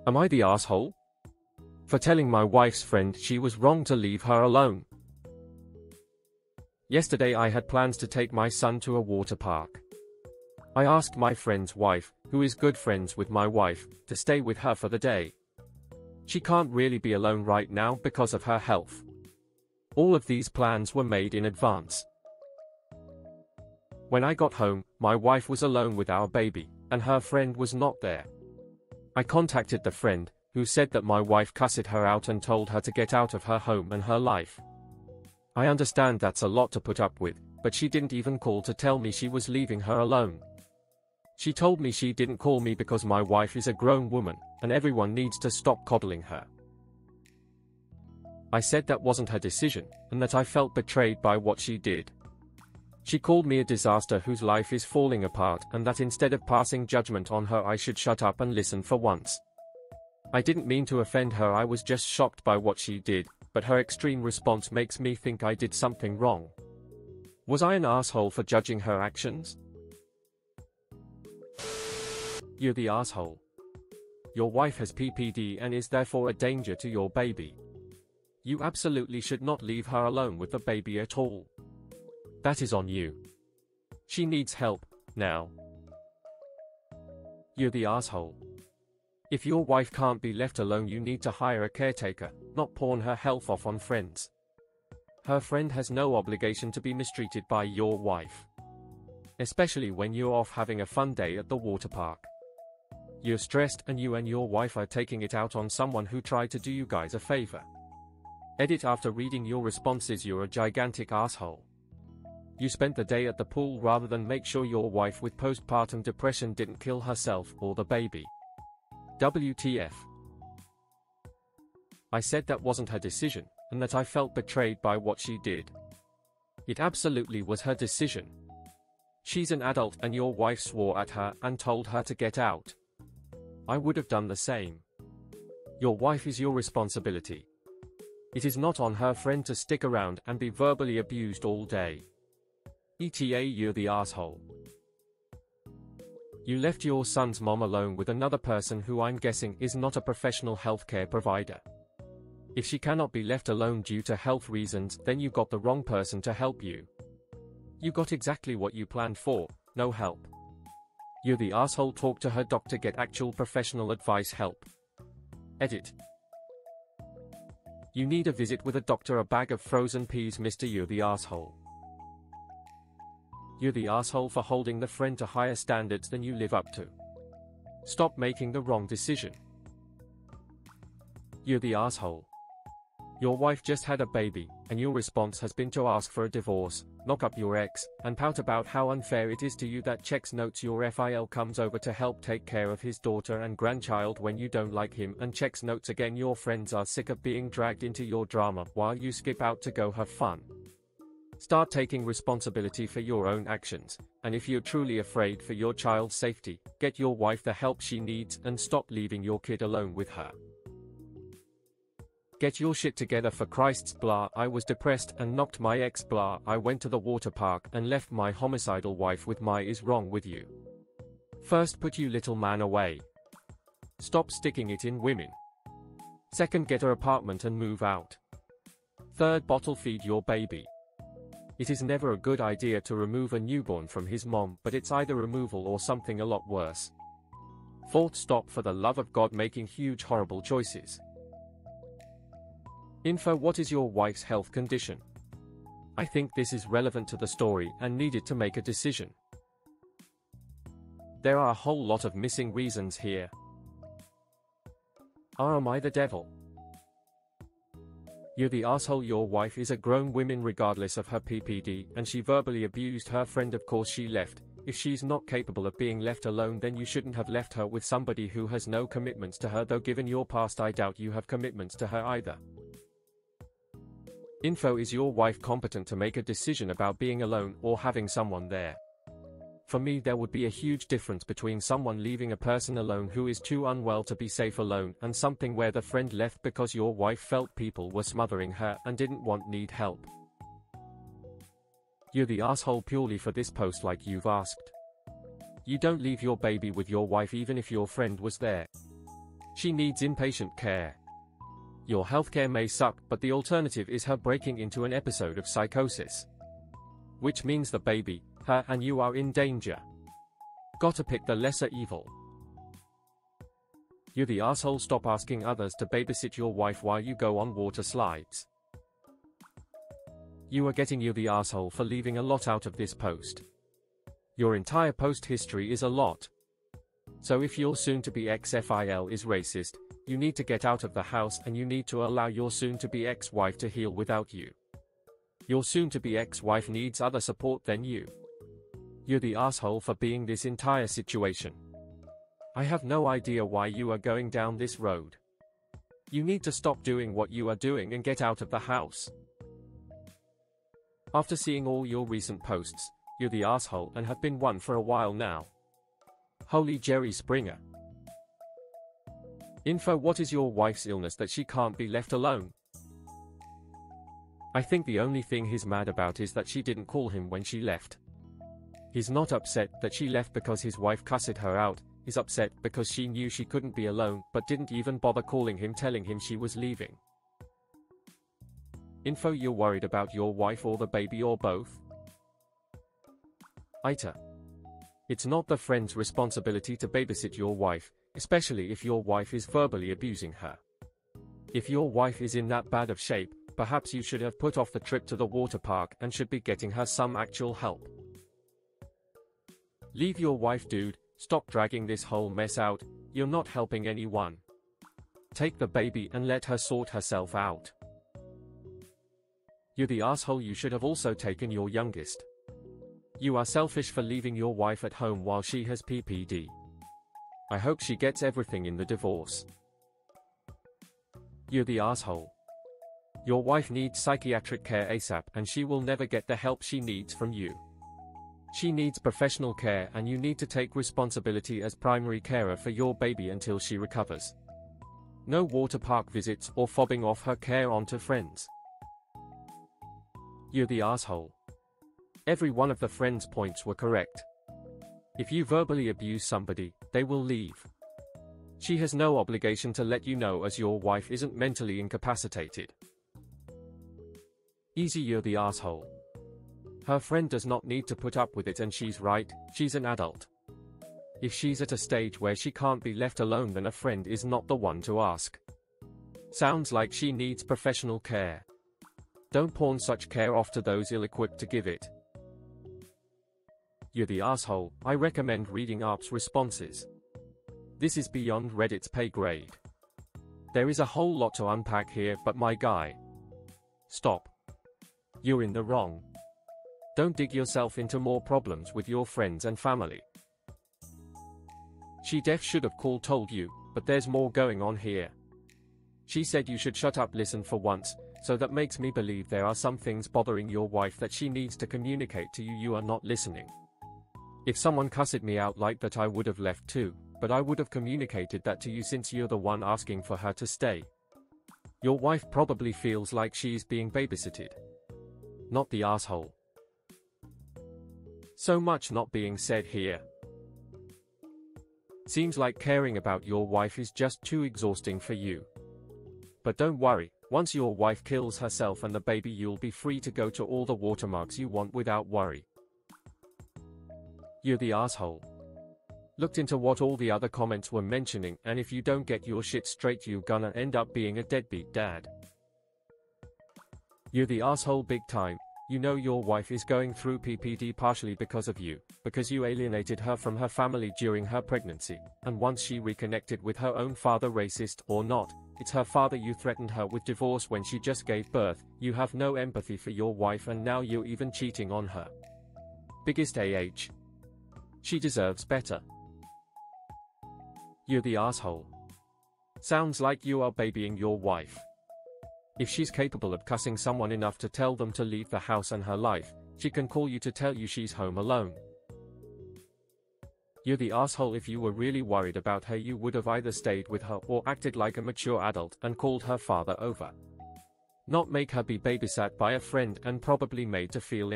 Am I the asshole? For telling my wife's friend she was wrong to leave her alone. Yesterday I had plans to take my son to a water park. I asked my friend's wife, who is good friends with my wife, to stay with her for the day. She can't really be alone right now because of her health. All of these plans were made in advance. When I got home, my wife was alone with our baby, and her friend was not there. I contacted the friend, who said that my wife cussed her out and told her to get out of her home and her life. I understand that's a lot to put up with, but she didn't even call to tell me she was leaving her alone. She told me she didn't call me because my wife is a grown woman, and everyone needs to stop coddling her. I said that wasn't her decision, and that I felt betrayed by what she did. She called me a disaster whose life is falling apart, and that instead of passing judgment on her I should shut up and listen for once. I didn't mean to offend her, I was just shocked by what she did, but her extreme response makes me think I did something wrong. Was I an asshole for judging her actions? You're the asshole. Your wife has PPD and is therefore a danger to your baby. You absolutely should not leave her alone with the baby at all. That is on you. She needs help, now. You're the asshole. If your wife can't be left alone, you need to hire a caretaker, not pawn her health off on friends. Her friend has no obligation to be mistreated by your wife. Especially when you're off having a fun day at the water park. You're stressed and you and your wife are taking it out on someone who tried to do you guys a favor. Edit: after reading your responses, you're a gigantic asshole. You spent the day at the pool rather than make sure your wife with postpartum depression didn't kill herself or the baby. WTF. I said that wasn't her decision, and that I felt betrayed by what she did. It absolutely was her decision. She's an adult and your wife swore at her and told her to get out. I would have done the same. Your wife is your responsibility. It is not on her friend to stick around and be verbally abused all day. ETA, you're the asshole. You left your son's mom alone with another person who I'm guessing is not a professional healthcare provider. If she cannot be left alone due to health reasons, then you got the wrong person to help you. You got exactly what you planned for, no help. You're the asshole. Talk to her doctor, get actual professional advice, help. Edit. You need a visit with a doctor, a bag of frozen peas, mister. You're the asshole. You're the asshole for holding the friend to higher standards than you live up to. Stop making the wrong decision. You're the asshole. Your wife just had a baby, and your response has been to ask for a divorce, knock up your ex, and pout about how unfair it is to you that checks notes your FIL comes over to help take care of his daughter and grandchild when you don't like him, and checks notes again your friends are sick of being dragged into your drama while you skip out to go have fun. Start taking responsibility for your own actions, and if you're truly afraid for your child's safety, get your wife the help she needs and stop leaving your kid alone with her. Get your shit together, for Christ's blah. I was depressed and knocked my ex blah. I went to the water park and left my homicidal wife with my is wrong with you. First, put you little man away. Stop sticking it in women. Second, get her apartment and move out. Third, bottle feed your baby. It is never a good idea to remove a newborn from his mom, but it's either removal or something a lot worse. Fourth, stop for the love of God making huge horrible choices. Info: what is your wife's health condition? I think this is relevant to the story and needed to make a decision. There are a whole lot of missing reasons here. Am I the devil? You're the asshole. Your wife is a grown woman regardless of her PPD, and she verbally abused her friend. Of course she left. If she's not capable of being left alone, then you shouldn't have left her with somebody who has no commitments to her, though given your past I doubt you have commitments to her either. Info: is your wife competent to make a decision about being alone or having someone there? For me, there would be a huge difference between someone leaving a person alone who is too unwell to be safe alone and something where the friend left because your wife felt people were smothering her and didn't need help. You're the asshole purely for this post like you've asked. You don't leave your baby with your wife even if your friend was there. She needs inpatient care. Your healthcare may suck, but the alternative is her breaking into an episode of psychosis. Which means the baby, her and you are in danger. Gotta pick the lesser evil. You the asshole, stop asking others to babysit your wife while you go on water slides. You are getting you the asshole for leaving a lot out of this post. Your entire post history is a lot. So if your soon-to-be ex-FIL is racist, you need to get out of the house and you need to allow your soon-to-be ex-wife to heal without you. Your soon-to-be ex-wife needs other support than you. You're the asshole for being this entire situation. I have no idea why you are going down this road. You need to stop doing what you are doing and get out of the house. After seeing all your recent posts, you're the asshole and have been one for a while now. Holy Jerry Springer. Info: what is your wife's illness that she can't be left alone? I think the only thing he's mad about is that she didn't call him when she left. He's not upset that she left because his wife cussed her out, he's upset because she knew she couldn't be alone but didn't even bother calling him telling him she was leaving. Info: you're worried about your wife or the baby or both? AITA. It's not the friend's responsibility to babysit your wife, especially if your wife is verbally abusing her. If your wife is in that bad of shape, perhaps you should have put off the trip to the water park and should be getting her some actual help. Leave your wife, dude. Stop dragging this whole mess out. You're not helping anyone. Take the baby and let her sort herself out. You're the asshole. You should have also taken your youngest. You are selfish for leaving your wife at home while she has PPD. I hope she gets everything in the divorce. You're the asshole. Your wife needs psychiatric care ASAP and she will never get the help she needs from you. She needs professional care and you need to take responsibility as primary carer for your baby until she recovers. No water park visits or fobbing off her care onto friends. You're the asshole. Every one of the friend's points were correct. If you verbally abuse somebody, they will leave. She has no obligation to let you know as your wife isn't mentally incapacitated. Easy, you're the asshole. Her friend does not need to put up with it and she's right, she's an adult. If she's at a stage where she can't be left alone, then a friend is not the one to ask. Sounds like she needs professional care. Don't pawn such care off to those ill-equipped to give it. You're the asshole. I recommend reading ARP's responses. This is beyond Reddit's pay grade. There is a whole lot to unpack here, but my guy. Stop. You're in the wrong. Don't dig yourself into more problems with your friends and family. She should have told you, but there's more going on here. She said you should shut up, listen for once, so that makes me believe there are some things bothering your wife that she needs to communicate to you. You are not listening. If someone cussed me out like that, I would have left too, but I would have communicated that to you since you're the one asking for her to stay. Your wife probably feels like she's being babysitted. Not the asshole. So much not being said here. Seems like caring about your wife is just too exhausting for you. But don't worry, once your wife kills herself and the baby, you'll be free to go to all the watermarks you want without worry. You're the asshole. Looked into what all the other comments were mentioning, and if you don't get your shit straight, you're gonna end up being a deadbeat dad. You're the asshole big time. You know your wife is going through PPD partially because of you, because you alienated her from her family during her pregnancy, and once she reconnected with her own father, racist or not, it's her father, you threatened her with divorce when she just gave birth. You have no empathy for your wife and now you're even cheating on her. Biggest AH. She deserves better. You're the asshole. Sounds like you are babying your wife. If she's capable of cussing someone enough to tell them to leave the house and her life, she can call you to tell you she's home alone. You're the asshole. If you were really worried about her, you would have either stayed with her or acted like a mature adult and called her father over. Not make her be babysat by a friend and probably made to feel